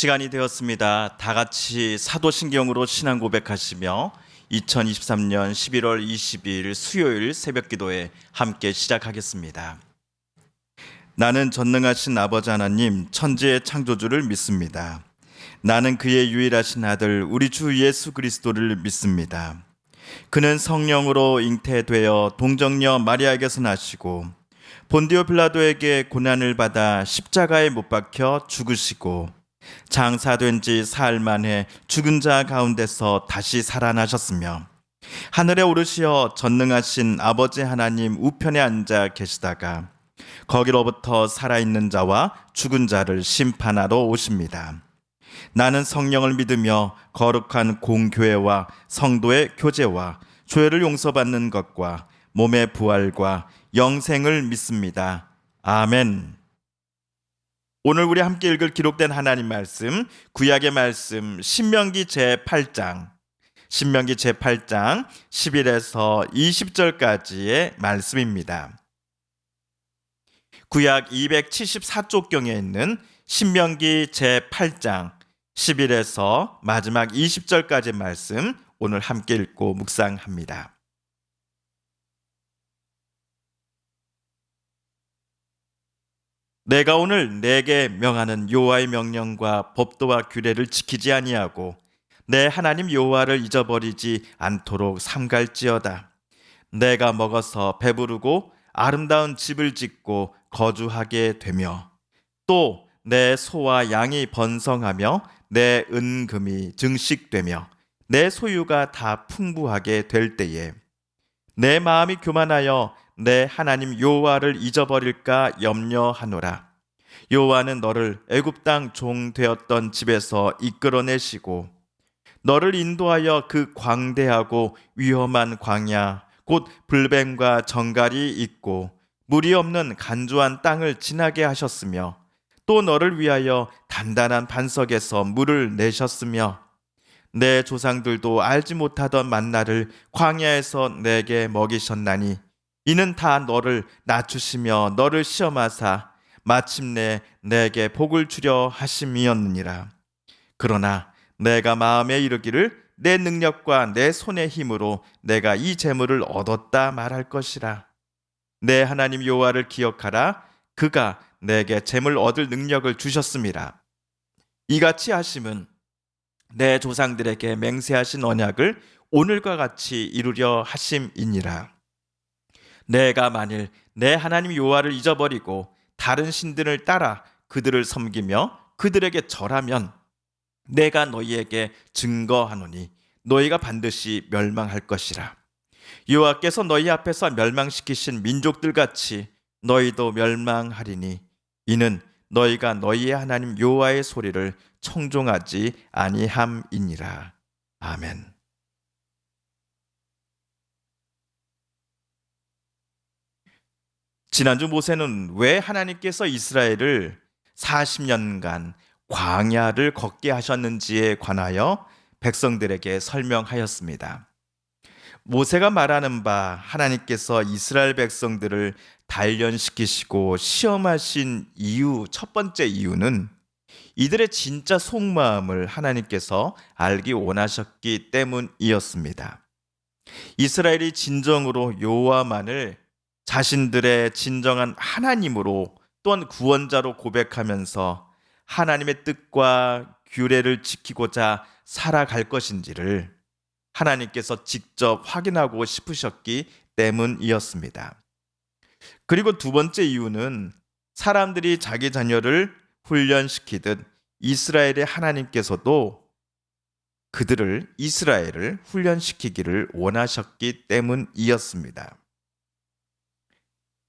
시간이 되었습니다. 다 같이 사도신경으로 신앙 고백하시며 2023년 11월 22일 수요일 새벽 기도에 함께 시작하겠습니다. 나는 전능하신 아버지 하나님 천지의 창조주를 믿습니다. 나는 그의 유일하신 아들 우리 주 예수 그리스도를 믿습니다. 그는 성령으로 잉태되어 동정녀 마리아에게서 나시고 본디오 빌라도에게 고난을 받아 십자가에 못 박혀 죽으시고 장사된 지 사흘 만에 죽은 자 가운데서 다시 살아나셨으며 하늘에 오르시어 전능하신 아버지 하나님 우편에 앉아 계시다가 거기로부터 살아있는 자와 죽은 자를 심판하러 오십니다. 나는 성령을 믿으며 거룩한 공교회와 성도의 교제와 죄를 용서받는 것과 몸의 부활과 영생을 믿습니다. 아멘. 오늘 우리 함께 읽을 기록된 하나님 말씀, 구약의 말씀 신명기 제8장 11에서 20절까지의 말씀입니다. 구약 274쪽경에 있는 신명기 제8장 11에서 마지막 20절까지의 말씀 오늘 함께 읽고 묵상합니다. 내가 오늘 내게 명하는 여호와의 명령과 법도와 규례를 지키지 아니하고 내 하나님 여호와를 잊어버리지 않도록 삼갈지어다. 내가 먹어서 배부르고 아름다운 집을 짓고 거주하게 되며 또 내 소와 양이 번성하며 내 은금이 증식되며 내 소유가 다 풍부하게 될 때에 내 마음이 교만하여 내 하나님 여호와를 잊어버릴까 염려하노라. 여호와는 너를 애굽 땅 종 되었던 집에서 이끌어내시고 너를 인도하여 그 광대하고 위험한 광야 곧 불뱀과 정갈이 있고 물이 없는 간조한 땅을 지나게 하셨으며 또 너를 위하여 단단한 반석에서 물을 내셨으며 내 조상들도 알지 못하던 만나를 광야에서 내게 먹이셨나니 이는 다 너를 낮추시며 너를 시험하사 마침내 내게 복을 주려 하심이었느니라. 그러나 내가 마음에 이르기를 내 능력과 내 손의 힘으로 내가 이 재물을 얻었다 말할 것이라. 내 하나님 여호와를 기억하라. 그가 내게 재물 얻을 능력을 주셨음이라. 이같이 하심은 내 조상들에게 맹세하신 언약을 오늘과 같이 이루려 하심이니라. 내가 만일 내 하나님 여호와를 잊어버리고 다른 신들을 따라 그들을 섬기며 그들에게 절하면 내가 너희에게 증거하노니 너희가 반드시 멸망할 것이라. 여호와께서 너희 앞에서 멸망시키신 민족들 같이 너희도 멸망하리니 이는 너희가 너희의 하나님 여호와의 소리를 청종하지 아니함이니라. 아멘. 지난주 모세는 왜 하나님께서 이스라엘을 40년간 광야를 걷게 하셨는지에 관하여 백성들에게 설명하였습니다. 모세가 말하는 바 하나님께서 이스라엘 백성들을 단련시키시고 시험하신 이유, 첫 번째 이유는 이들의 진짜 속마음을 하나님께서 알기 원하셨기 때문이었습니다. 이스라엘이 진정으로 여호와만을 자신들의 진정한 하나님으로 또한 구원자로 고백하면서 하나님의 뜻과 규례를 지키고자 살아갈 것인지를 하나님께서 직접 확인하고 싶으셨기 때문이었습니다. 그리고 두 번째 이유는 사람들이 자기 자녀를 훈련시키듯 이스라엘의 하나님께서도 그들을 이스라엘을 훈련시키기를 원하셨기 때문이었습니다.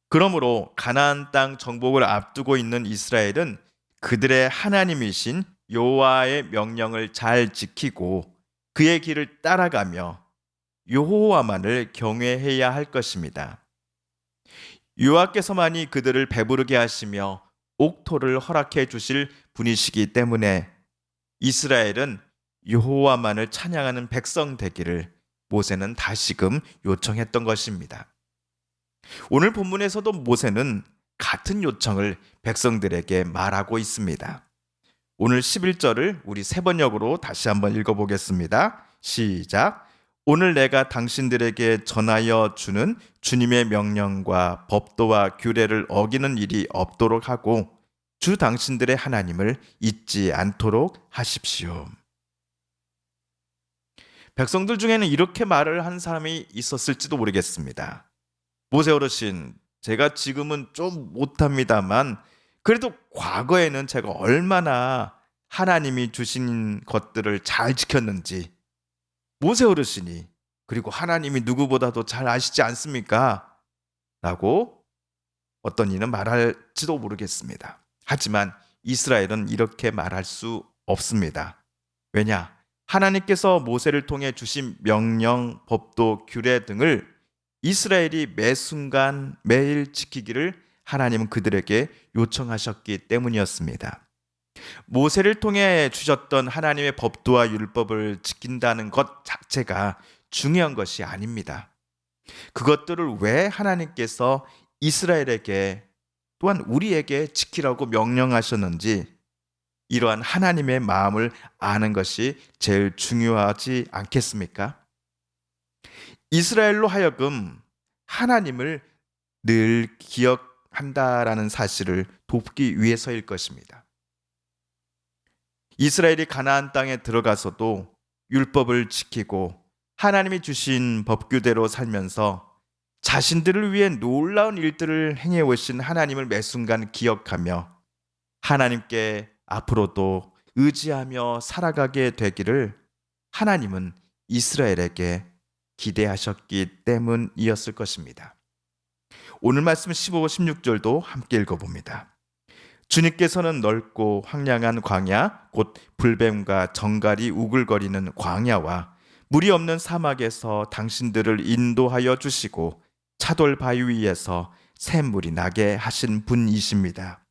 그러므로 가나안 땅 정복을 앞두고 있는 이스라엘은 그들의 하나님이신 여호와의 명령을 잘 지키고 그의 길을 따라가며 여호와만을 경외해야 할 것입니다. 여호와께서만이 그들을 배부르게 하시며 옥토를 허락해 주실 분이시기 때문에 이스라엘은 여호와만을 찬양하는 백성 되기를 모세는 다시금 요청했던 것입니다. 오늘 본문에서도 모세는 같은 요청을 백성들에게 말하고 있습니다. 오늘 11절을 우리 세 번역으로 다시 한번 읽어보겠습니다. 시작. 오늘 내가 당신들에게 전하여 주는 주님의 명령과 법도와 규례를 어기는 일이 없도록 하고 주 당신들의 하나님을 잊지 않도록 하십시오. 백성들 중에는 이렇게 말을 한 사람이 있었을지도 모르겠습니다. 모세 어르신, 제가 지금은 좀 못합니다만 그래도 과거에는 제가 얼마나 하나님이 주신 것들을 잘 지켰는지 모세 어르신이, 그리고 하나님이 누구보다도 잘 아시지 않습니까? 라고 어떤 이는 말할지도 모르겠습니다. 하지만 이스라엘은 이렇게 말할 수 없습니다. 왜냐? 하나님께서 모세를 통해 주신 명령, 법도, 규례 등을 이스라엘이 매 순간 매일 지키기를 하나님은 그들에게 요청하셨기 때문이었습니다. 모세를 통해 주셨던 하나님의 법도와 율법을 지킨다는 것 자체가 중요한 것이 아닙니다. 그것들을 왜 하나님께서 이스라엘에게 또한 우리에게 지키라고 명령하셨는지, 이러한 하나님의 마음을 아는 것이 제일 중요하지 않겠습니까? 이스라엘로 하여금 하나님을 늘 기억한다라는 사실을 돕기 위해서일 것입니다. 이스라엘이 가나안 땅에 들어가서도 율법을 지키고 하나님이 주신 법규대로 살면서 자신들을 위해 놀라운 일들을 행해 오신 하나님을 매 순간 기억하며 하나님께 앞으로도 의지하며 살아가게 되기를 하나님은 이스라엘에게 기대하셨기 때문이었을 것입니다. 오늘 말씀 15, 16절도 함께 읽어봅니다. 주님께서는 넓고 황량한 광야, 곧 불뱀과 정갈이 우글거리는 광야와 물이 없는 사막에서 당신들을 인도하여 주시고 차돌 바위 위에서 샘물이 나게 하신 분이십니다.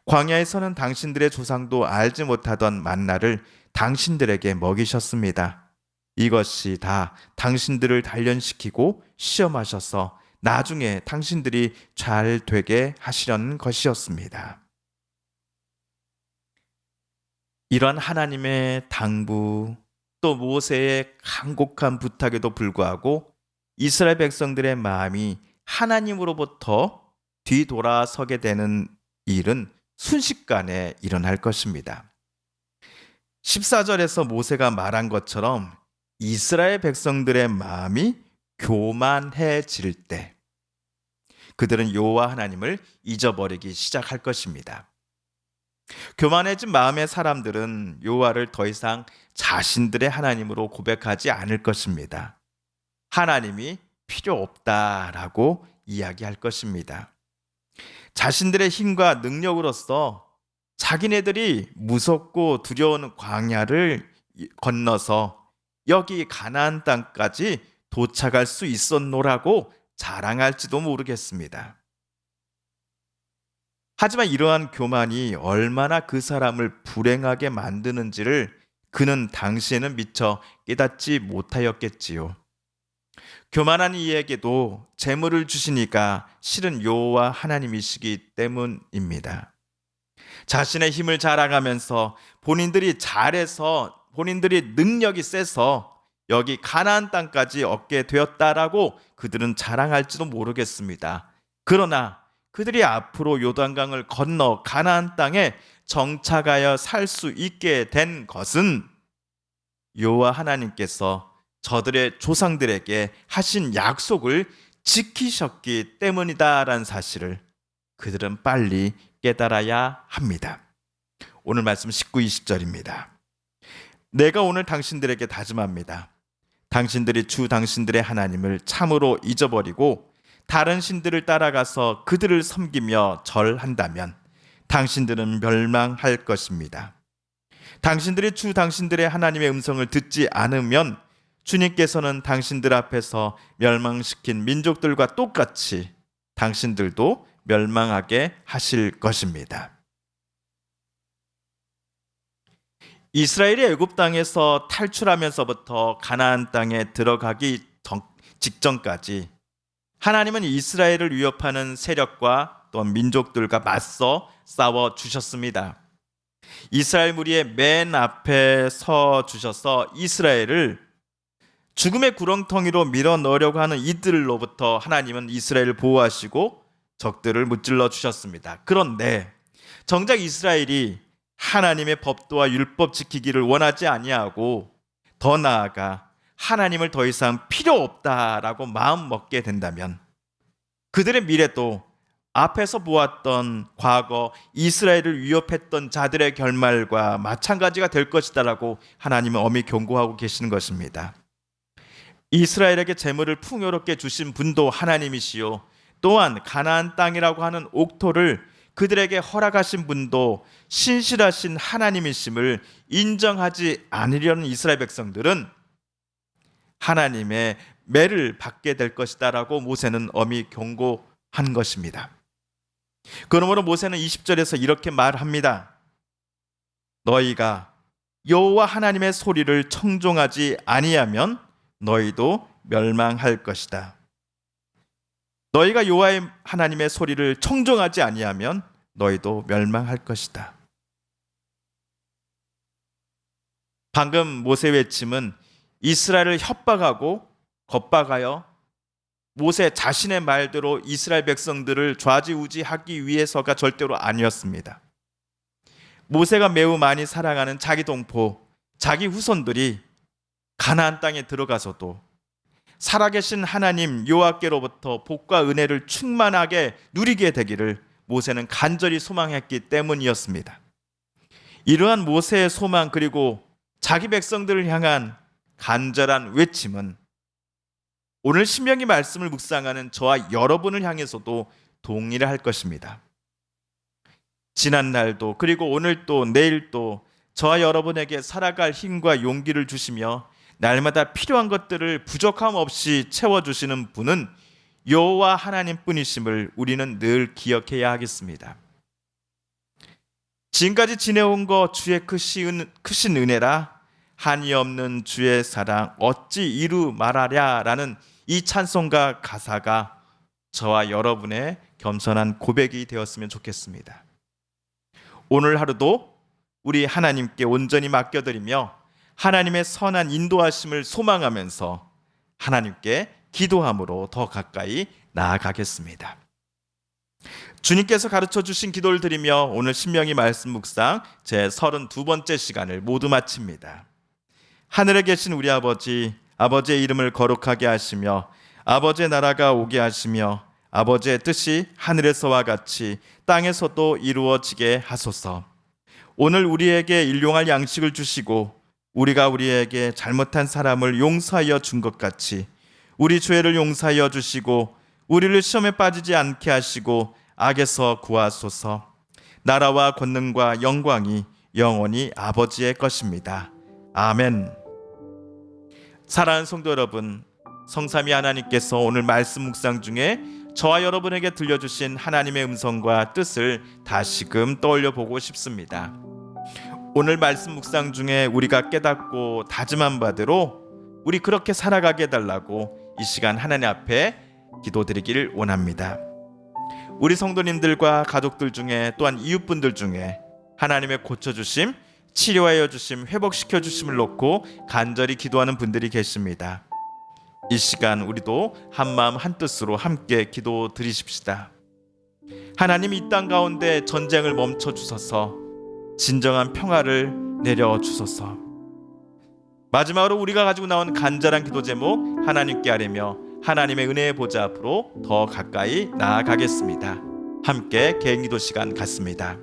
광야에서는 당신들의 조상도 알지 못하던 만나를 당신들에게 먹이셨습니다. 이것이 다 당신들을 단련시키고 시험하셔서 나중에 당신들이 잘 되게 하시려는 것이었습니다. 이러한 하나님의 당부, 또 모세의 간곡한 부탁에도 불구하고 이스라엘 백성들의 마음이 하나님으로부터 뒤돌아서게 되는 일은 순식간에 일어날 것입니다. 14절에서 모세가 말한 것처럼 이스라엘 백성들의 마음이 교만해질 때 그들은 여호와 하나님을 잊어버리기 시작할 것입니다. 교만해진 마음의 사람들은 여호와를 더 이상 자신들의 하나님으로 고백하지 않을 것입니다. 하나님이 필요 없다라고 이야기할 것입니다. 자신들의 힘과 능력으로서 자기네들이 무섭고 두려운 광야를 건너서 여기 가나안 땅까지 도착할 수 있었노라고 자랑할지도 모르겠습니다. 하지만 이러한 교만이 얼마나 그 사람을 불행하게 만드는지를 그는 당시에는 미처 깨닫지 못하였겠지요. 교만한 이에게도 재물을 주시니까 실은 여호와 하나님이시기 때문입니다. 자신의 힘을 자랑하면서 본인들이 잘해서, 본인들이 능력이 세서 여기 가나안 땅까지 얻게 되었다라고 그들은 자랑할지도 모르겠습니다. 그러나 그들이 앞으로 요단강을 건너 가나안 땅에 정착하여 살 수 있게 된 것은 여호와 하나님께서 저들의 조상들에게 하신 약속을 지키셨기 때문이다라는 사실을 그들은 빨리 깨달아야 합니다. 오늘 말씀 19, 20절입니다. 내가 오늘 당신들에게 다짐합니다. 당신들이 주 당신들의 하나님을 참으로 잊어버리고 다른 신들을 따라가서 그들을 섬기며 절한다면 당신들은 멸망할 것입니다. 당신들이 주 당신들의 하나님의 음성을 듣지 않으면 주님께서는 당신들 앞에서 멸망시킨 민족들과 똑같이 당신들도 멸망하게 하실 것입니다. 이스라엘이 애굽 땅에서 탈출하면서부터 가나안 땅에 들어가기 직전까지 하나님은 이스라엘을 위협하는 세력과 또 민족들과 맞서 싸워 주셨습니다. 이스라엘 무리의 맨 앞에 서 주셔서 이스라엘을 죽음의 구렁텅이로 밀어 넣으려고 하는 이들로부터 하나님은 이스라엘을 보호하시고 적들을 무찔러 주셨습니다. 그런데 정작 이스라엘이 하나님의 법도와 율법 지키기를 원하지 아니하고 더 나아가 하나님을 더 이상 필요 없다라고 마음 먹게 된다면 그들의 미래도 앞에서 보았던 과거 이스라엘을 위협했던 자들의 결말과 마찬가지가 될 것이다라고 하나님은 엄히 경고하고 계시는 것입니다. 이스라엘에게 재물을 풍요롭게 주신 분도 하나님이시요 또한 가나안 땅이라고 하는 옥토를 그들에게 허락하신 분도 신실하신 하나님이심을 인정하지 않으려는 이스라엘 백성들은 하나님의 매를 받게 될 것이다라고 모세는 엄히 경고한 것입니다. 그러므로 모세는 20절에서 이렇게 말합니다. 너희가 여호와 하나님의 소리를 청종하지 아니하면 너희도 멸망할 것이다. 너희가 여호와 하나님의 소리를 청종하지 아니하면 너희도 멸망할 것이다. 방금 모세의 외침은 이스라엘을 협박하고 겁박하여 모세 자신의 말대로 이스라엘 백성들을 좌지우지하기 위해서가 절대로 아니었습니다. 모세가 매우 많이 사랑하는 자기 동포, 자기 후손들이 가나안 땅에 들어가서도 살아계신 하나님 여호와께로부터 복과 은혜를 충만하게 누리게 되기를 모세는 간절히 소망했기 때문이었습니다. 이러한 모세의 소망 그리고 자기 백성들을 향한 간절한 외침은 오늘 신명기 말씀을 묵상하는 저와 여러분을 향해서도 동일할 것입니다. 지난 날도 그리고 오늘도 내일도 저와 여러분에게 살아갈 힘과 용기를 주시며 날마다 필요한 것들을 부족함 없이 채워주시는 분은 여호와 하나님뿐이심을 우리는 늘 기억해야 하겠습니다. 지금까지 지내온 것 주의 크신 은혜라 한이 없는 주의 사랑 어찌 이루 말하랴 라는 이 찬송가 가사가 저와 여러분의 겸손한 고백이 되었으면 좋겠습니다. 오늘 하루도 우리 하나님께 온전히 맡겨드리며 하나님의 선한 인도하심을 소망하면서 하나님께 기도함으로 더 가까이 나아가겠습니다. 주님께서 가르쳐 주신 기도를 드리며 오늘 신명기 말씀 묵상 제 32번째 시간을 모두 마칩니다. 하늘에 계신 우리 아버지, 아버지의 이름을 거룩하게 하시며 아버지의 나라가 오게 하시며 아버지의 뜻이 하늘에서와 같이 땅에서도 이루어지게 하소서. 오늘 우리에게 일용할 양식을 주시고 우리가 우리에게 잘못한 사람을 용서하여 준 것 같이 우리 죄를 용서하여 주시고 우리를 시험에 빠지지 않게 하시고 악에서 구하소서. 나라와 권능과 영광이 영원히 아버지의 것입니다. 아멘. 사랑하는 성도 여러분, 성삼위 하나님께서 오늘 말씀 묵상 중에 저와 여러분에게 들려주신 하나님의 음성과 뜻을 다시금 떠올려 보고 싶습니다. 오늘 말씀 묵상 중에 우리가 깨닫고 다짐한 바대로 우리 그렇게 살아가게 해달라고 이 시간 하나님 앞에 기도드리기를 원합니다. 우리 성도님들과 가족들 중에 또한 이웃분들 중에 하나님의 고쳐주심, 치료하여 주심, 회복시켜 주심을 놓고 간절히 기도하는 분들이 계십니다. 이 시간 우리도 한마음 한뜻으로 함께 기도 드리십시다. 하나님, 이 땅 가운데 전쟁을 멈춰 주소서. 진정한 평화를 내려 주소서. 마지막으로 우리가 가지고 나온 간절한 기도 제목 하나님께 아뢰며 하나님의 은혜의 보좌 앞으로 더 가까이 나아가겠습니다. 함께 개인 기도 시간 갖습니다.